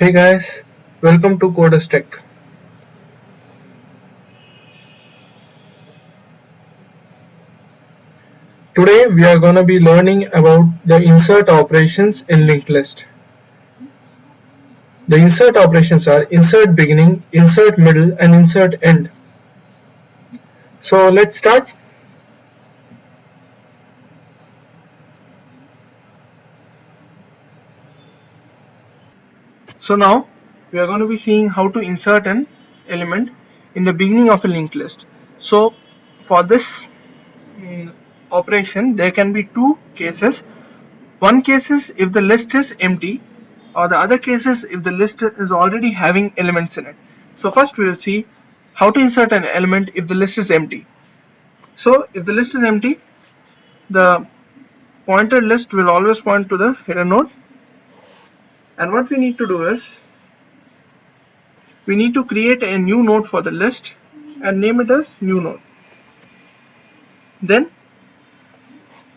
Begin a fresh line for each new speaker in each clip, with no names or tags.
Hey guys, welcome to Coders Tech. Today we are going to be learning about the insert operations in linked list. The insert operations are insert beginning, insert middle and insert end. So let's start. So now we are going to be seeing how to insert an element in the beginning of a linked list. So for this operation there can be two cases. One case is if the list is empty, or the other case is if the list is already having elements in it. So first we will see how to insert an element if the list is empty. So if the list is empty, the pointer list will always point to the header node, and what we need to do is we need to create a new node for the list and name it as new node. Then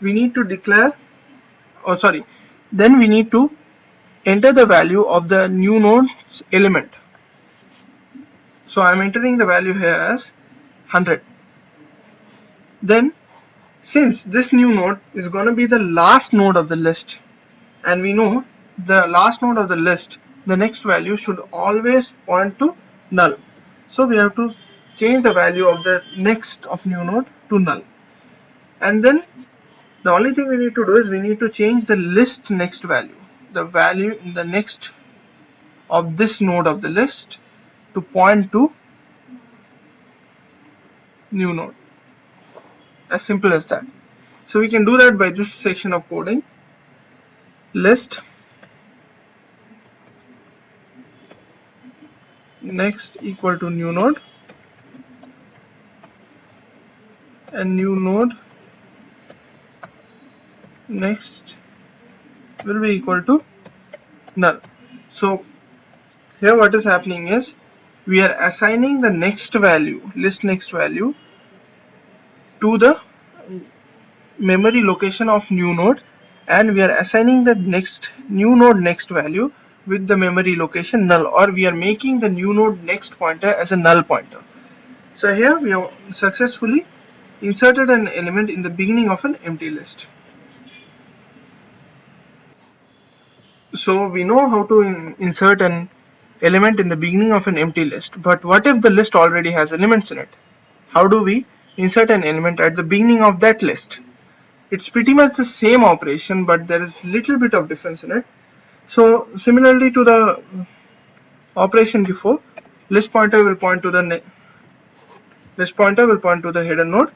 we need to then we need to enter the value of the new node's element. So I am entering the value here as 100. Then since this new node is going to be the last node of the list, and we know the last node of the list, the next value should always point to null. So we have to change the value of the next of new node to null. And then the only thing we need to do is we need to change the list next value, the value in the next of this node of the list, to point to new node. As simple as that. So we can do that by this section of coding. List next equal to new node, and new node next will be equal to null. So here what is happening is we are assigning the next value, list next value, to the memory location of new node, and we are assigning the next new node next value with the memory location null, or we are making the new node next pointer as a null pointer. So here we have successfully inserted an element in the beginning of an empty list. So we know how to insert an element in the beginning of an empty list, but what if the list already has elements in it? How do we insert an element at the beginning of that list? It's pretty much the same operation, but there is little bit of difference in it. So similarly to the operation before, list pointer will point to the header node,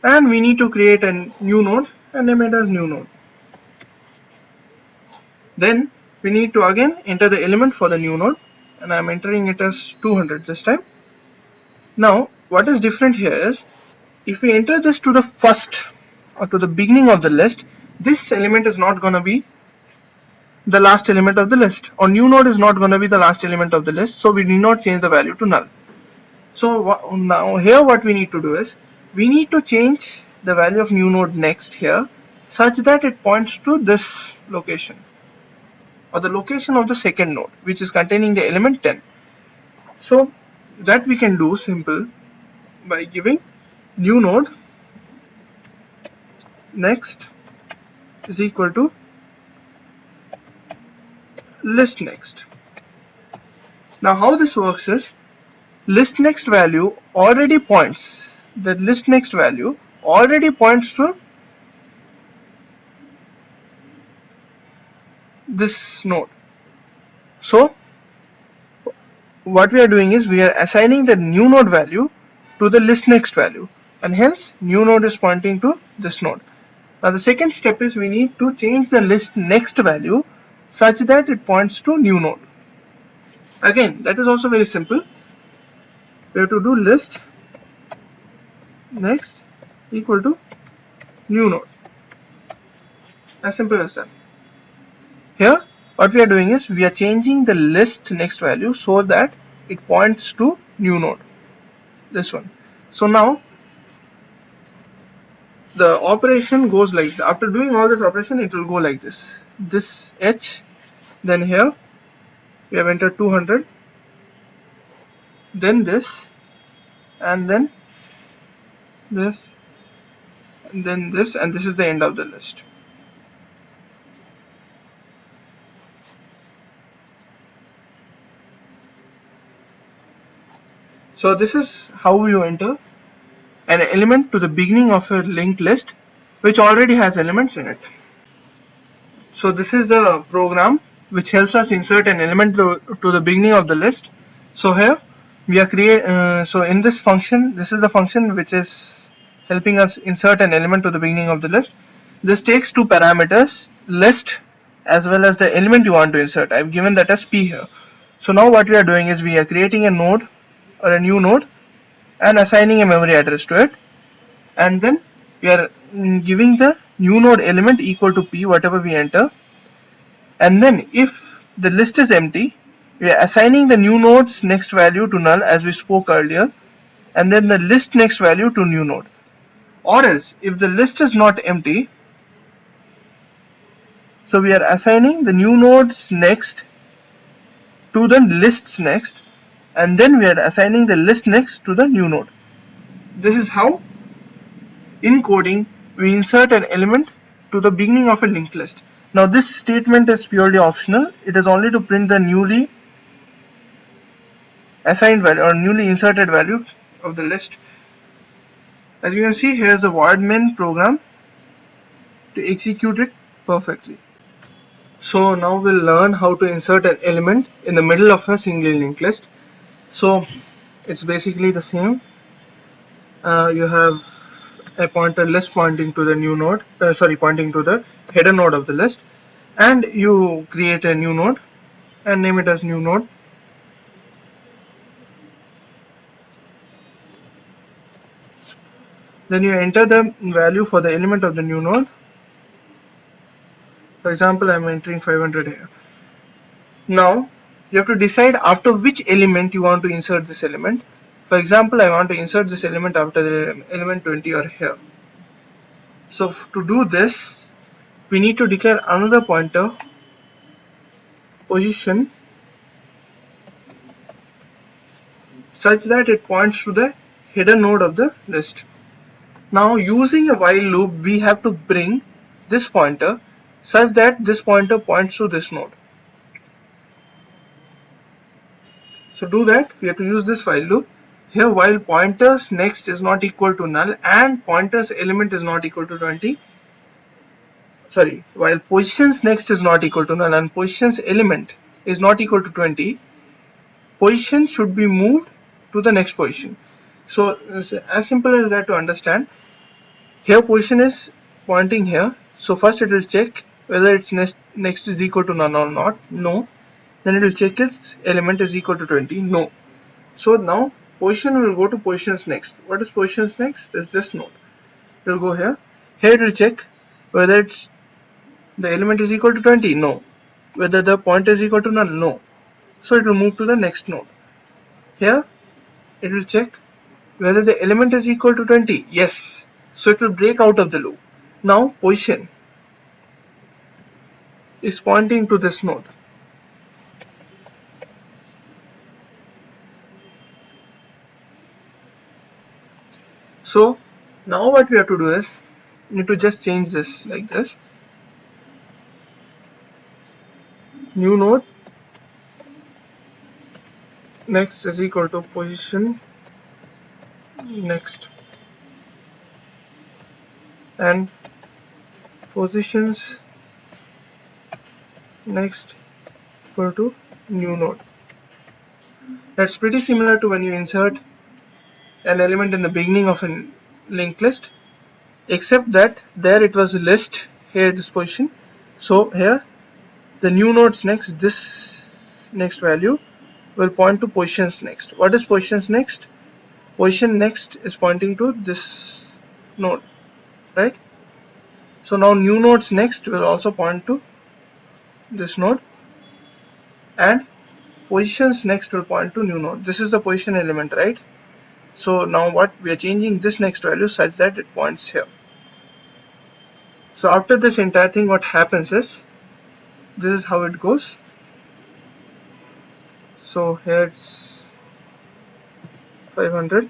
and we need to create a new node and name it as new node. Then we need to again enter the element for the new node, and I am entering it as 200 this time. Now what is different here is if we enter this to the first or to the beginning of the list, this element is not going to be the last element of the list, or new node is not going to be the last element of the list, so we need not change the value to null. So now here what we need to do is we need to change the value of new node next here such that it points to this location, or the location of the second node, which is containing the element 10. So that we can do simple by giving new node next is equal to list next. Now how this works is list next value already points to this node. So what we are doing is we are assigning the new node value to the list next value, and hence new node is pointing to this node. Now the second step is we need to change the list next value such that it points to new node. Again, that is also very simple. We have to do list next equal to new node. As simple as that. Here what we are doing is we are changing the list next value so that it points to new node, this one. So now the operation goes like, after doing all this operation, it will go like this h, then here we have entered 200, then this, and then this, and then this, and this is the end of the list. So this is how you enter an element to the beginning of a linked list which already has elements in it. So this is the program which helps us insert an element to the beginning of the list. So here we are so in this function, this is the function which is helping us insert an element to the beginning of the list. This takes two parameters, list as well as the element you want to insert. I've given that as p here. So now what we are doing is we are creating a node or a new node and assigning a memory address to it, and then we are giving the new node element equal to p whatever we enter, and then if the list is empty we are assigning the new node's next value to null as we spoke earlier, and then the list next value to new node. Or else if the list is not empty, so we are assigning the new node's next to the list's next, and then we are assigning the list next to the new node. This is how in coding we insert an element to the beginning of a linked list. Now this statement is purely optional. It is only to print the newly assigned value or newly inserted value of the list. As you can see, here is the void main program to execute it perfectly. So now we'll learn how to insert an element in the middle of a single linked list. So it's basically the same. You have a pointer list pointing to the new node, pointing to the header node of the list, and you create a new node and name it as new node. Then you enter the value for the element of the new node. For example, I'm entering 500 here. Now you have to decide after which element you want to insert this element. For example, I want to insert this element after the element 20 or here. So to do this, we need to declare another pointer, position, such that it points to the header node of the list. Now using a while loop, we have to bring this pointer such that this pointer points to this node. So do that, we have to use this while loop. Here while pointers next is not equal to null and pointers element is not equal to 20, while positions next is not equal to null and positions element is not equal to 20, position should be moved to the next position. So as simple as that to understand. Here position is pointing here, so first it will check whether its next is equal to none or not. No. Then it will check its element is equal to 20. No. So now position will go to positions next. What is positions next? Is this node. It will go here. Here it will check whether it's the element is equal to 20. No. Whether the pointer is equal to null. No. So it will move to the next node. Here it will check whether the element is equal to 20. Yes. So it will break out of the loop. Now position is pointing to this node. So now what we have to do is need to just change this like this. New node next is equal to position next, and positions next equal to new node. That's pretty similar to when you insert an element in the beginning of a linked list, except that there it was a list, here it is position. So here the new node's next, this next value will point to positions next. What is positions next? Position next is pointing to this node, right? So now new node's next will also point to this node, and positions next will point to new node. This is the position element, right? So now what we are changing this next value such that it points here. So after this entire thing, what happens is this is how it goes. So here it's 500.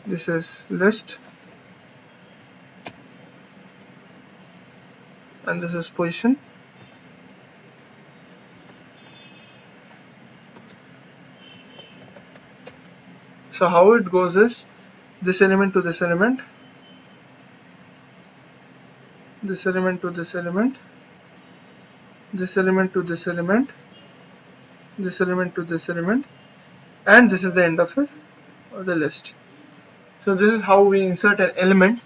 This is list, and this is position. So how it goes is this element to this element, this element to this element, this element to this element, this element to this element, and this is the end of it, or the list. So this is how we insert an element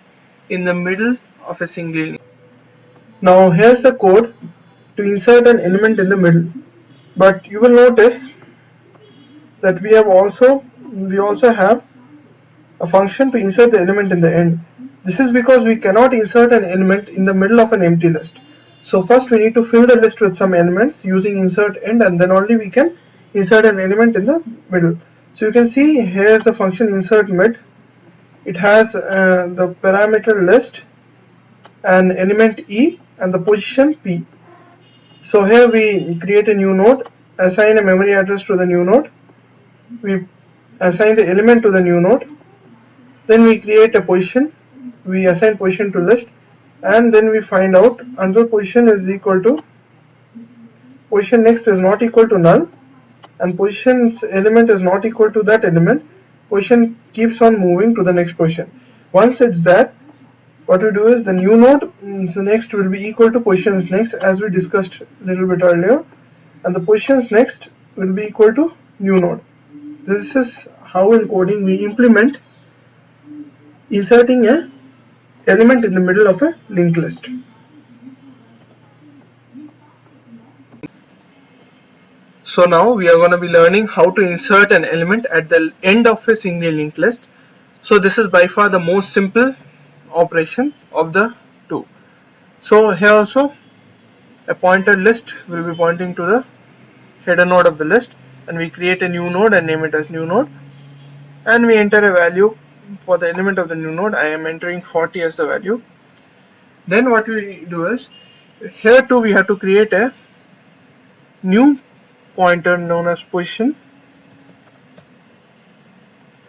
in the middle of a single link. Now here's the code to insert an element in the middle, but you will notice that we also have a function to insert the element in the end. This is because we cannot insert an element in the middle of an empty list. So first we need to fill the list with some elements using insert end, and then only we can insert an element in the middle. So you can see here is the function insert mid. It has the parameter list and element E and the position P. So here we create a new node, assign a memory address to the new node, we assign the element to the new node, then we create a position, we assign position to list, and then we find out another position is equal to position next is not equal to null, and position's element is not equal to that element. Position keeps on moving to the next position. Once it's that, what we do is the new node so next will be equal to positions next, as we discussed a little bit earlier, and the positions next will be equal to new node. This is how in coding we implement inserting a element in the middle of a linked list. So now we are going to be learning how to insert an element at the end of a single linked list. So this is by far the most simple operation of the two. So here also a pointer list will be pointing to the header node of the list, and we create a new node and name it as new node, and we enter a value for the element of the new node. I am entering 40 as the value. Then what we do is here too we have to create a new pointer known as position,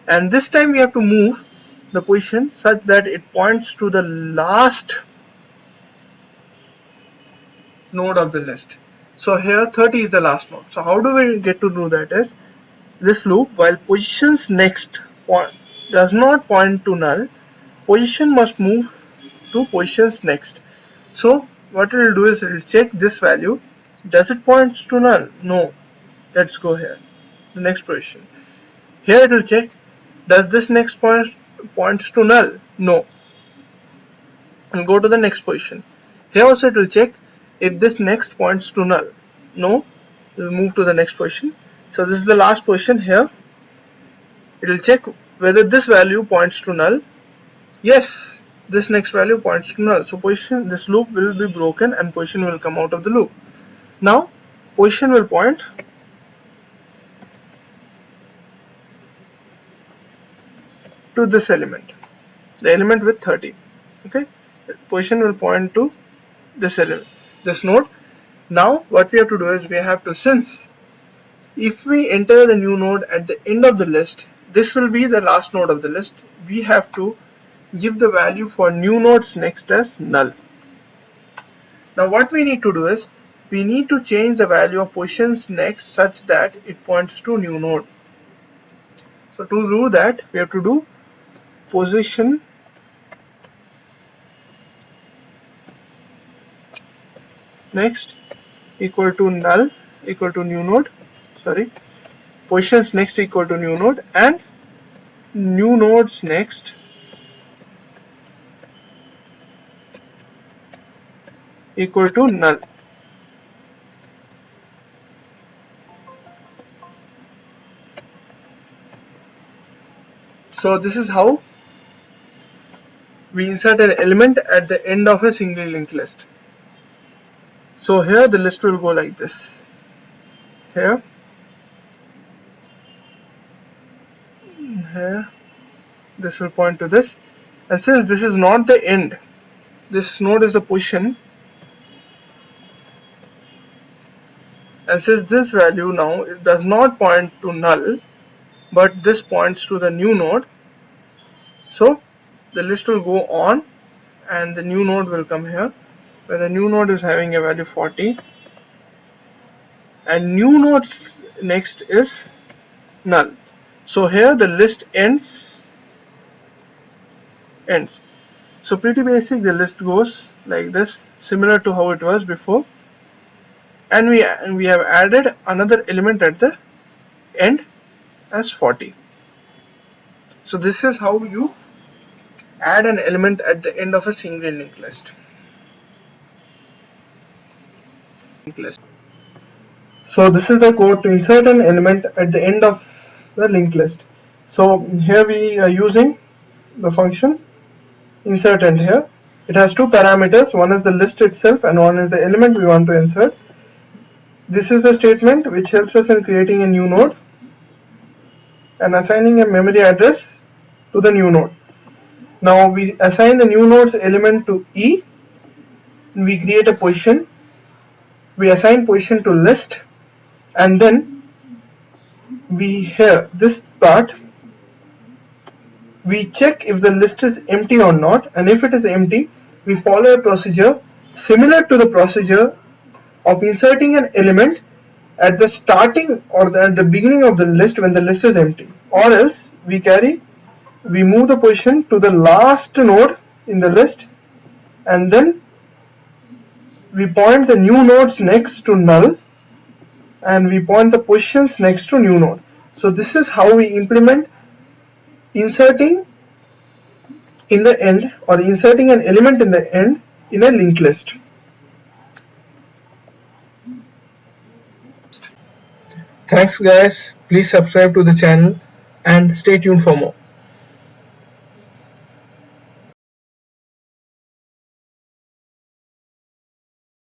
and this time we have to move the position such that it points to the last node of the list. So here 30 is the last node. So how do we get to do that is this loop, while positions next does not point to null, position must move to positions next. So what it will do is it will check this value. Does it point to null? No. Let's go here. The next position. Here it will check. Does this next points to null? No. And go to the next position. Here also it will check if this next points to null. No. We'll move to the next position. So this is the last position. Here it will check whether this value points to null. Yes, this next value points to null. So position, this loop will be broken and position will come out of the loop. Now position will point to this element, the element with 30. Okay, position will point to this element, this node. Now what we have to do is we have to, since if we enter the new node at the end of the list, this will be the last node of the list, we have to give the value for new nodes next as null. Now what we need to do is we need to change the value of positions next such that it points to new node. So to do that we have to do position next equal to null equal to new node, positions next equal to new node, and new nodes next equal to null. So this is how we insert an element at the end of a single linked list. So here the list will go like this. Here this will point to this, and since this is not the end, this node is the position, and since this value now it does not point to null but this points to the new node, so the list will go on and the new node will come here, where the new node is having a value 40 and new node's next is null. So here the list ends. So pretty basic, the list goes like this, similar to how it was before, and we have added another element at the end as 40. So this is how you add an element at the end of a single linked list. So this is the code to insert an element at the end of the linked list. So here we are using the function insert, and here it has two parameters, one is the list itself and one is the element we want to insert. This is the statement which helps us in creating a new node and assigning a memory address to the new node. Now we assign the new node's element to E, we create a position, we assign position to list, and then we here this part we check if the list is empty or not, and if it is empty we follow a procedure similar to the procedure of inserting an element at the starting or at the beginning of the list when the list is empty, or else we move the position to the last node in the list and then we point the new nodes next to null and we point the positions next to new node. So this is how we implement inserting in the end or inserting an element in the end in a linked list. Thanks guys, please subscribe to the channel and stay tuned for more.